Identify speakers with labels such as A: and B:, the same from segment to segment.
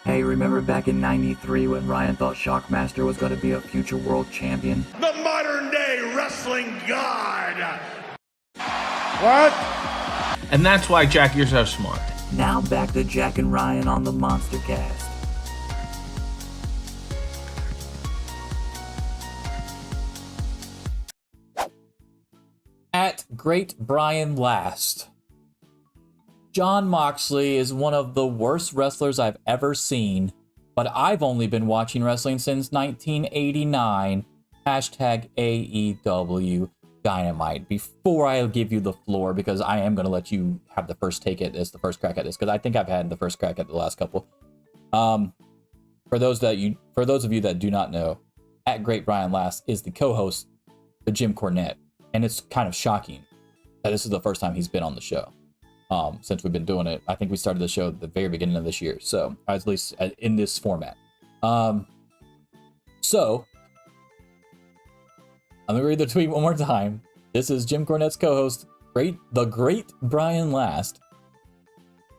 A: Hey, remember back in '93 when Ryan thought Shockmaster was going to be a future world champion?
B: The modern day wrestling god! What?
C: And that's why, Jack, you're so smart.
A: Now back to Jack and Ryan on the MonsterCast.
D: At Great Brian Last. Jon Moxley is one of the worst wrestlers I've ever seen, but I've only been watching wrestling since 1989. Hashtag AEW Dynamite. Before I give you the floor, because I am going to let you have the first take at this, the first crack at this, because I think I've had the first crack at the last couple. For those of you that do not know, at Great Brian Last is the co-host of Jim Cornette, and it's kind of shocking that this is the first time he's been on the show. Since we've been doing it. I think we started the show at the very beginning of this year, so at least in this format. So I'm gonna read the tweet one more time. This is Jim Cornette's co-host, the great Brian Last.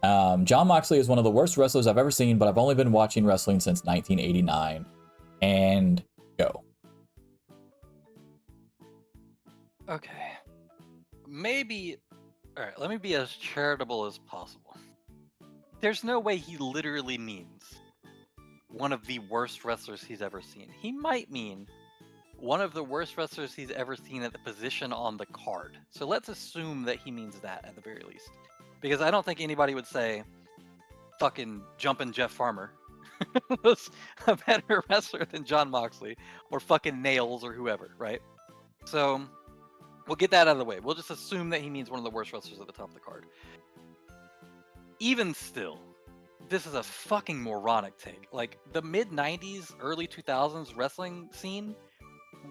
D: Jon Moxley is one of the worst wrestlers I've ever seen, but I've only been watching wrestling since 1989. And go.
E: Okay. Maybe... Alright, let me be as charitable as possible. There's no way he literally means one of the worst wrestlers he's ever seen. He might mean one of the worst wrestlers he's ever seen at the position on the card. So let's assume that he means that at the very least. Because I don't think anybody would say fucking Jumpin' Jeff Farmer was a better wrestler than Jon Moxley, or fucking Nails, or whoever, right? So we'll get that out of the way. We'll just assume that he means one of the worst wrestlers at the top of the card. Even still, this is a fucking moronic take. Like, the mid-90s, early 2000s wrestling scene,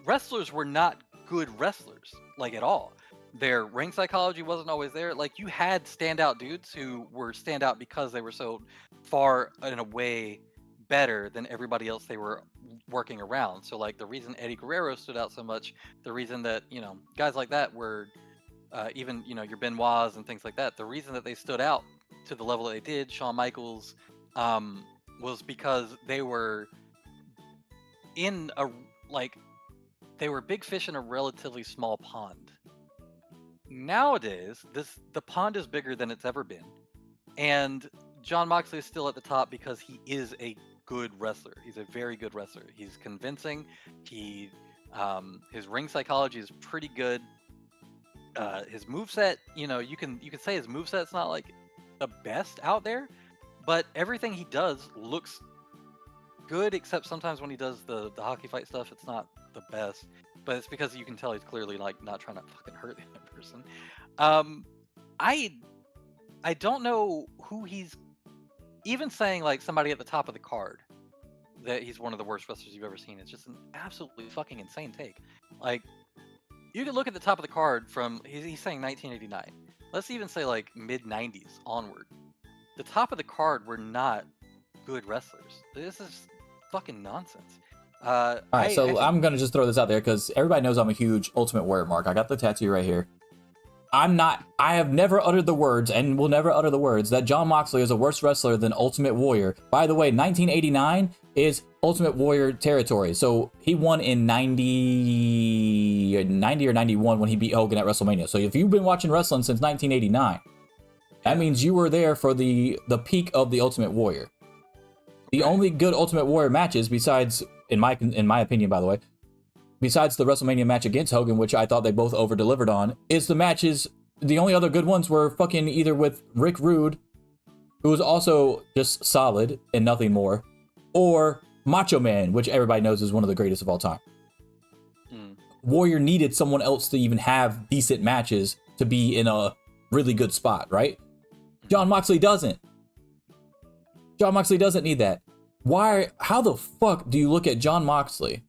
E: wrestlers were not good wrestlers, like, at all. Their ring psychology wasn't always there. Like, you had standout dudes who were standout because they were so far and away better than everybody else they were working around. So, like, the reason Eddie Guerrero stood out so much, the reason that, you know, guys like that were even, you know, your Benoits and things like that, the reason that they stood out to the level that they did, Shawn Michaels, was because they were in a, like, they were big fish in a relatively small pond. Nowadays, the pond is bigger than it's ever been, and Jon Moxley is still at the top because he is a good wrestler. He's a very good wrestler. He's convincing. He, his ring psychology is pretty good. His moveset, you know, you can say his moveset's not like the best out there, but everything he does looks good, except sometimes when he does the hockey fight stuff, it's not the best. But it's because you can tell he's clearly like not trying to fucking hurt the other person. I don't know who he's even saying, like, somebody at the top of the card that he's one of the worst wrestlers you've ever seen. It's just an absolutely fucking insane take. Like, you can look at the top of the card from, he's saying 1989. Let's even say like mid-90s onward. The top of the card were not good wrestlers. This is fucking nonsense.
D: Alright, so I'm going to just throw this out there because everybody knows I'm a huge Ultimate Warrior mark. I got the tattoo right here. I have never uttered the words and will never utter the words that Jon Moxley is a worse wrestler than Ultimate Warrior. By the way, 1989 is Ultimate Warrior territory. So he won in 90 or 91 when he beat Hogan at WrestleMania. So if you've been watching wrestling since 1989, that means you were there for the peak of the Ultimate Warrior. The only good Ultimate Warrior matches, besides, in my opinion, by the way, besides the WrestleMania match against Hogan, which I thought they both over-delivered on, is the matches, the only other good ones were fucking either with Rick Rude, who was also just solid and nothing more, or Macho Man, which everybody knows is one of the greatest of all time. Warrior needed someone else to even have decent matches to be in a really good spot, right? Jon Moxley doesn't. Jon Moxley doesn't need that. How the fuck do you look at Jon Moxley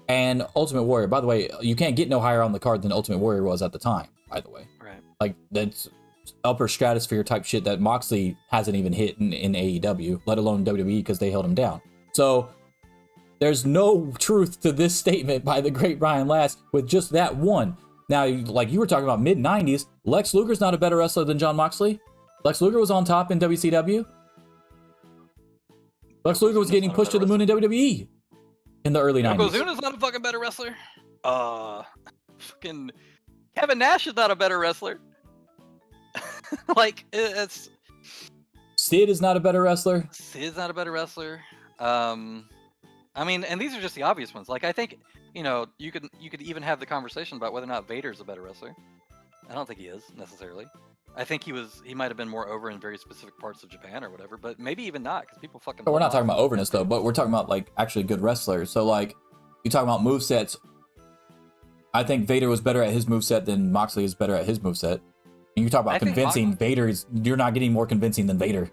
D: and Ultimate Warrior? By the way, you can't get no higher on the card than Ultimate Warrior was at the time, by the way.
E: Right.
D: Like, that's upper stratosphere type shit that Moxley hasn't even hit in AEW, let alone WWE, because they held him down. So there's no truth to this statement by the great Brian Last with just that one. Now, like you were talking about mid-90s, Lex Luger's not a better wrestler than Jon Moxley. Lex Luger was on top in WCW. Lex Luger was getting pushed to the moon in WWE in the early 90s.
E: Yokozuna's not a fucking better wrestler. Fucking Kevin Nash is not a better wrestler. Like, it's...
D: Sid is not a better wrestler.
E: Sid's not a better wrestler. I mean, and these are just the obvious ones. Like, I think, you know, you could even have the conversation about whether or not Vader's a better wrestler. I don't think he is, necessarily. I think he might have been more over in very specific parts of Japan or whatever, but maybe even not, because people fucking...
D: But we're not talking about overness, though, but we're talking about, like, actually good wrestlers. So, like, you talk about movesets. I think Vader was better at his moveset than Moxley is better at his moveset. And you talk about convincing, you're not getting more convincing than Vader.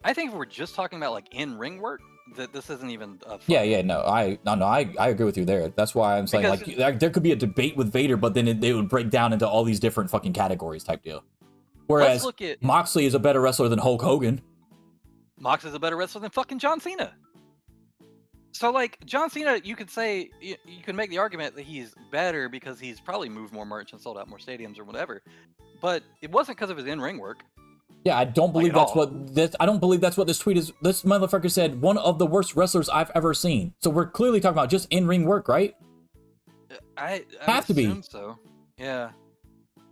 E: I think if we're just talking about, like, in-ring work, that this isn't even...
D: I agree with you there. That's why I'm saying, like, there could be a debate with Vader, but then they would break down into all these different fucking categories type deal. Whereas Moxley is a better wrestler than Hulk Hogan.
E: Moxley's a better wrestler than fucking John Cena. So, like, John Cena, you could say, you could make the argument that he's better because he's probably moved more merch and sold out more stadiums or whatever. But it wasn't because of his in-ring work.
D: Yeah, I don't believe I don't believe that's what this tweet is. This motherfucker said, one of the worst wrestlers I've ever seen. So we're clearly talking about just in-ring work, right?
E: I
D: have to be.
E: So. Yeah.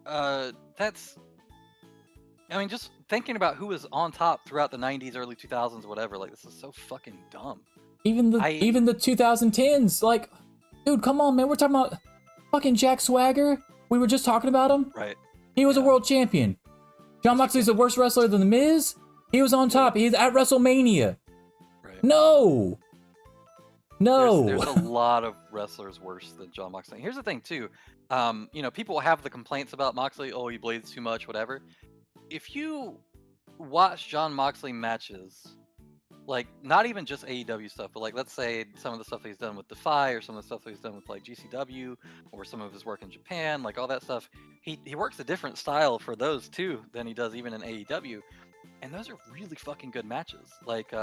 E: That's... I mean, just thinking about who was on top throughout the 90s, early 2000s, whatever, like, this is so fucking dumb.
D: Even the 2010s, like, dude, come on, man. We're talking about fucking Jack Swagger. We were just talking about him.
E: Right.
D: He was a world champion. Jon Moxley's a worse wrestler than The Miz. He was on top. He's at WrestleMania.
E: Right.
D: No.
E: There's a lot of wrestlers worse than Jon Moxley. Here's the thing, too. You know, people have the complaints about Moxley. Oh, he blades too much, whatever. If you watch Jon Moxley matches, like, not even just AEW stuff, but, like, let's say some of the stuff that he's done with Defy, or some of the stuff that he's done with, like, GCW, or some of his work in Japan, like, all that stuff, he works a different style for those, too, than he does even in AEW, and those are really fucking good matches. Like,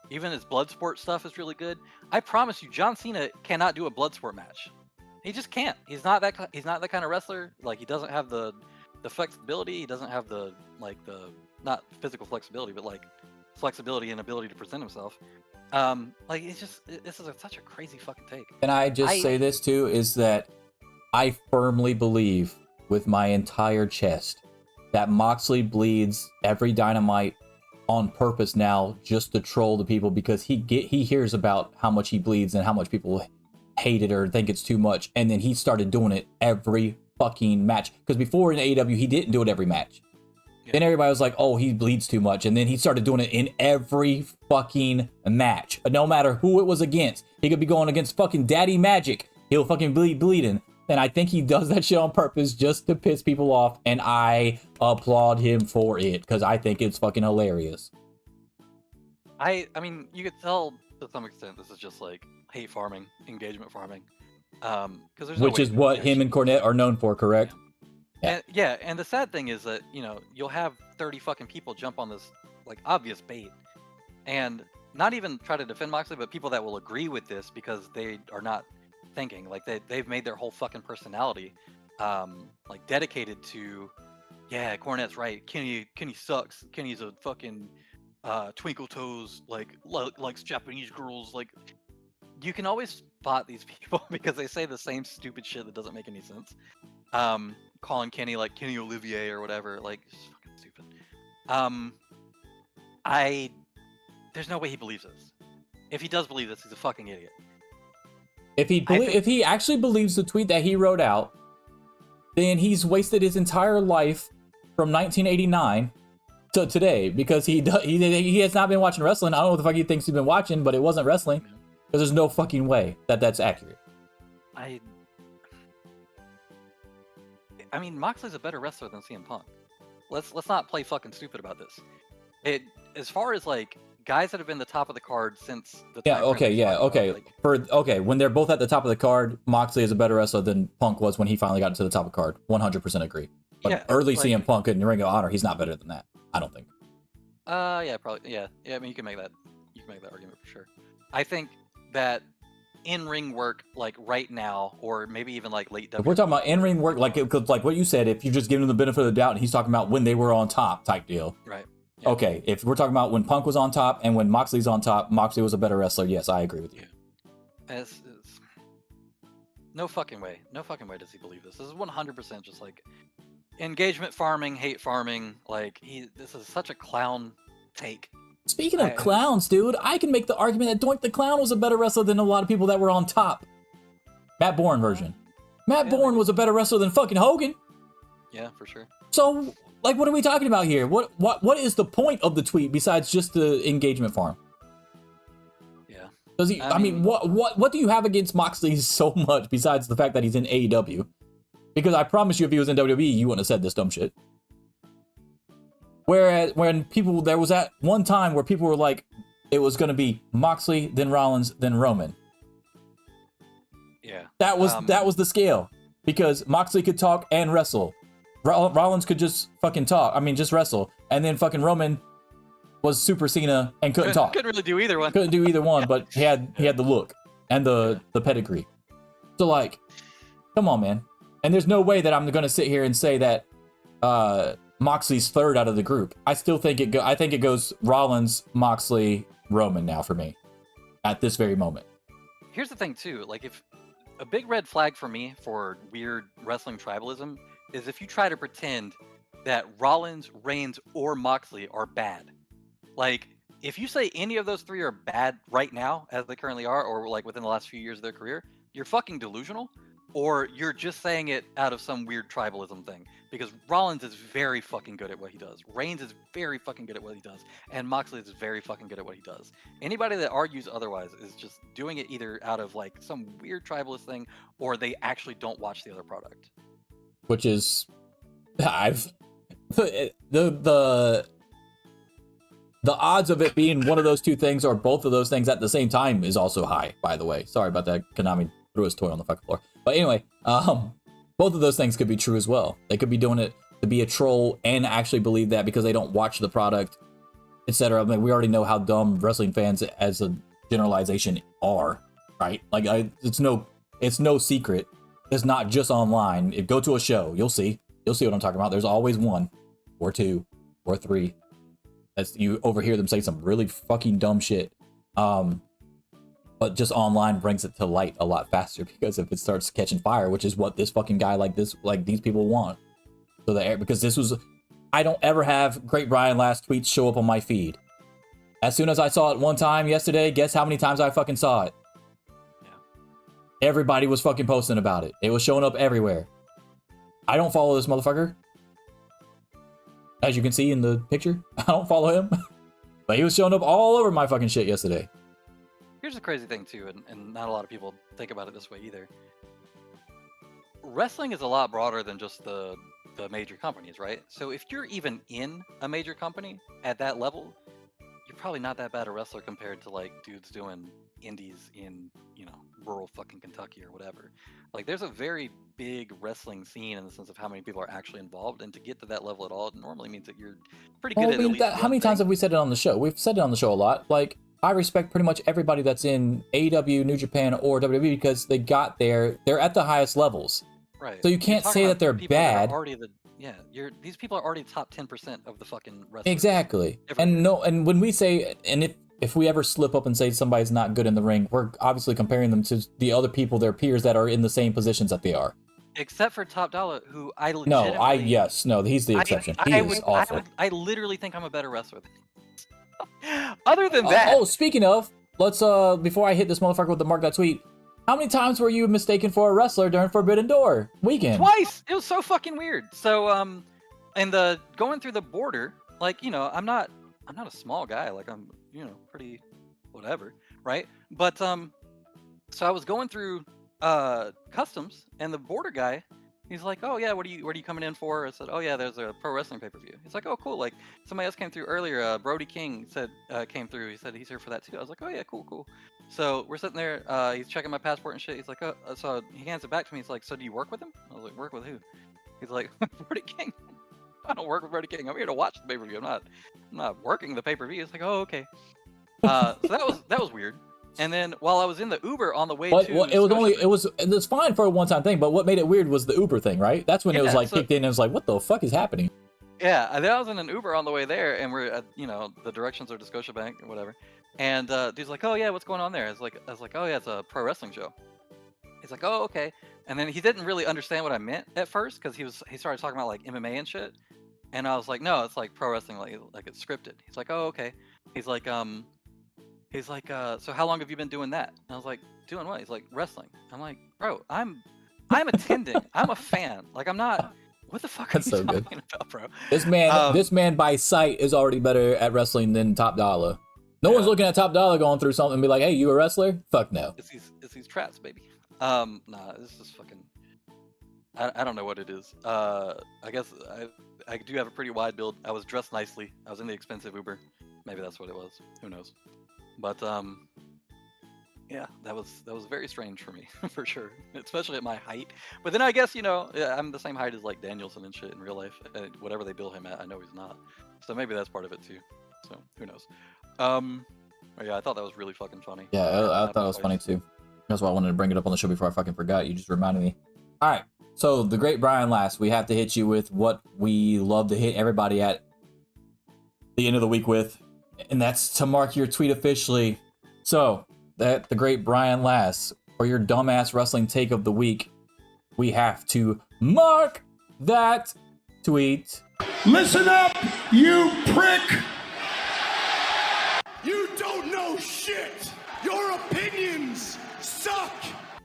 E: even his Bloodsport stuff is really good. I promise you, John Cena cannot do a Bloodsport match. He just can't. He's not that kind of wrestler. Like, he doesn't have the flexibility, he doesn't have the, like, the, not physical flexibility, but, like, flexibility and ability to present himself. Like, it's just, this is such a crazy fucking take.
D: Can I just say this too, is that I firmly believe with my entire chest that Moxley bleeds every Dynamite on purpose now just to troll the people, because he hears about how much he bleeds and how much people hate it or think it's too much, and then he started doing it every fucking match. Because before in AEW he didn't do it every match. Then everybody was like, oh, he bleeds too much. And then he started doing it in every fucking match. No matter who it was against. He could be going against fucking Daddy Magic. He'll fucking bleeding. And I think he does that shit on purpose just to piss people off. And I applaud him for it, because I think it's fucking hilarious.
E: I mean, you could tell to some extent this is just like hate farming, engagement farming. Because
D: which is what him and Cornette are known for, correct?
E: Yeah. And the sad thing is that, you know, you'll have 30 fucking people jump on this, like, obvious bait, and not even try to defend Moxley, but people that will agree with this because they are not thinking. Like, they've made their whole fucking personality, like, dedicated to, yeah, Cornette's right. Kenny sucks. Kenny's a fucking twinkle toes, like, likes Japanese girls. Like, you can always spot these people because they say the same stupid shit that doesn't make any sense. Calling Kenny, like, Kenny Olivier or whatever, like, just fucking stupid. There's no way he believes this. If he does believe this, he's a fucking idiot.
D: If he actually believes the tweet that he wrote out, then he's wasted his entire life from 1989 to today, because he has not been watching wrestling. I don't know what the fuck he thinks he's been watching, but it wasn't wrestling, because there's no fucking way that that's accurate. I mean, Moxley's a better wrestler than CM Punk. Let's not play fucking stupid about this. As far as, like, guys that have been the top of the card since the when they're both at the top of the card, Moxley is a better wrestler than Punk was when he finally got to the top of the card. 100% agree. But early CM Punk in Ring of Honor, he's not better than that. I don't think.
E: Yeah, probably. Yeah. I mean, you can make that argument for sure. I think that in-ring work, like, right now, or maybe even, like, late WWE.
D: If we're talking about in-ring work, like what you said, if you just give him the benefit of the doubt, and he's talking about when they were on top type deal.
E: Right.
D: Okay, if we're talking about when Punk was on top and when Moxley's on top, Moxley was a better wrestler. Yes, I agree with you.
E: It's no fucking way. No fucking way does he believe this. This is 100% just like engagement farming, hate farming. Like this is such a clown take.
D: Speaking of clowns, dude, I can make the argument that Doink the Clown was a better wrestler than a lot of people that were on top. Matt Bourne version. Matt Bourne was a better wrestler than fucking Hogan.
E: Yeah, for sure.
D: So, like, what are we talking about here? What is the point of the tweet besides just the engagement farm?
E: Yeah.
D: Does he? I mean, what do you have against Moxley so much besides the fact that he's in AEW? Because I promise you, if he was in WWE, you wouldn't have said this dumb shit. Whereas when there was that one time where people were like, it was going to be Moxley, then Rollins, then Roman.
E: Yeah.
D: That was the scale, because Moxley could talk and wrestle. Rollins could just fucking talk. I mean, just wrestle. And then fucking Roman was Super Cena and couldn't talk.
E: Couldn't really do either one.
D: Couldn't do either one, but he had the look and the pedigree. So like, come on, man. And there's no way that I'm going to sit here and say that Moxley's third out of the group. I still think it goes Rollins, Moxley, Roman now for me at this very moment.
E: Here's the thing too, like if a big red flag for me for weird wrestling tribalism is if you try to pretend that Rollins, Reigns, or Moxley are bad. Like if you say any of those three are bad right now as they currently are, or like within the last few years of their career, you're fucking delusional. Or you're just saying it out of some weird tribalism thing. Because Rollins is very fucking good at what he does. Reigns is very fucking good at what he does. And Moxley is very fucking good at what he does. Anybody that argues otherwise is just doing it either out of like some weird tribalist thing, or they actually don't watch the other product.
D: Which is, the odds of it being one of those two things or both of those things at the same time is also high, by the way. Sorry about that. Konami threw his toy on the fucking floor. But anyway, both of those things could be true as well. They could be doing it to be a troll and actually believe that because they don't watch the product, etc. I mean, we already know how dumb wrestling fans as a generalization are, right? Like it's no secret. It's not just online. If go to a show, you'll see what I'm talking about. There's always one or two or three. You overhear them say some really fucking dumb shit. But just online brings it to light a lot faster because if it starts catching fire, which is what this fucking guy like these people want. So because I don't ever have Great Brian last tweets show up on my feed. As soon as I saw it one time yesterday, guess how many times I fucking saw it?
E: Yeah.
D: Everybody was fucking posting about it. It was showing up everywhere. I don't follow this motherfucker. As you can see in the picture, I don't follow him. But he was showing up all over my fucking shit yesterday.
E: Here's the crazy thing too, and not a lot of people think about it this way either. Wrestling is a lot broader than just the major companies, right? So if you're even in a major company at that level, you're probably not that bad a wrestler compared to like dudes doing indies in, rural fucking Kentucky or whatever. Like there's a very big wrestling scene in the sense of how many people are actually involved, and to get to that level at all, it normally means that you're pretty good at least
D: how many times have we said it on the show? We've said it on the show a lot. Like, I respect pretty much everybody that's in AEW, New Japan, or WWE because they got there. They're at the highest levels.
E: Right.
D: So you can't say that they're bad.
E: These people are already top 10% of the fucking wrestlers.
D: Exactly. And when we say, and if we ever slip up and say somebody's not good in the ring, we're obviously comparing them to the other people, their peers that are in the same positions that they are.
E: Except for Top Dollar, who I legitimately...
D: he's the exception. He is awful.
E: I literally think I'm a better wrestler than other than that.
D: Speaking of, let's before I hit this motherfucker with the mark that tweet, how many times were you mistaken for a wrestler during Forbidden Door weekend?
E: Twice. It was so fucking weird. So and the going through the border, like, I'm not a small guy, like I'm, pretty whatever, right? But so I was going through customs, and the border guy, he's like, "Oh yeah, what are you coming in for?" I said, "Oh yeah, there's a pro wrestling pay-per-view." He's like, "Oh cool, like somebody else came through earlier, Brody King came through. He said he's here for that too." I was like, "Oh yeah, cool." So we're sitting there, he's checking my passport and shit. He's like, "Oh," so he hands it back to me. He's like, "So do you work with him?" I was like, "Work with who?" He's like, "Brody King." I don't work with Brody King. I'm here to watch the pay-per-view. I'm not working the pay-per-view. It's like, "Oh, okay." So that was weird. And then while I was in the Uber on the way
D: it was fine for a one-time thing, but what made it weird was the Uber thing, right? That's when it was like kicked in and it was like, what the fuck is happening?
E: Yeah, and then I was in an Uber on the way there, and we're at, the directions are to Scotiabank or whatever. And dude's like, "Oh yeah, what's going on there?" I was like, "Oh yeah, it's a pro wrestling show." He's like, "Oh okay," and then he didn't really understand what I meant at first because he started talking about like MMA and shit, and I was like, "No, it's like pro wrestling, like it's scripted." He's like, "Oh okay," he's like, "So how long have you been doing that?" And I was like, "Doing what?" He's like, "Wrestling." I'm like, "Bro, I'm attending. I'm a fan. Like I'm not." What the fuck are
D: That's
E: you
D: so good.
E: talking about, bro?
D: This man by sight is already better at wrestling than Top Dollar. No one's
E: Yeah.
D: looking at Top Dollar going through something and be like, "Hey, you a wrestler?" Fuck no.
E: It's these traps, baby. Nah, this is fucking. I don't know what it is. I guess I do have a pretty wide build. I was dressed nicely. I was in the expensive Uber. Maybe that's what it was. Who knows? But yeah, that was very strange for me for sure, especially at my height. But then I guess yeah, I'm the same height as like Danielson and shit in real life. Whatever they bill him at, I know he's not. So maybe that's part of it too. So who knows? But yeah, I thought that was really fucking funny.
D: Yeah, I thought it was funny too. That's why I wanted to bring it up on the show before I fucking forgot. You just reminded me. All right, so the great Brian Last, we have to hit you with what we love to hit everybody at the end of the week with, and that's to mark your tweet officially. So that the great Brian Last, for your dumbass wrestling take of the week, we have to mark that tweet.
B: Listen up, you prick! You don't know shit! Your opinions suck!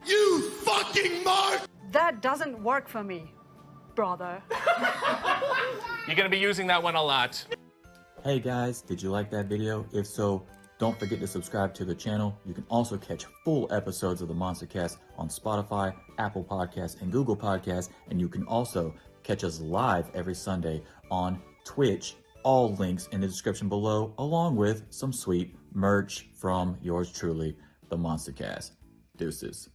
B: You fucking mark!
F: That doesn't work for me, brother.
C: You're gonna be using that one a lot.
D: Hey guys, did you like that video? If so, don't forget to subscribe to the channel. You can also catch full episodes of the MonsterCast on Spotify, Apple Podcasts, and Google Podcasts. And you can also catch us live every Sunday on Twitch. All links in the description below, along with some sweet merch from yours truly, the MonsterCast. Deuces.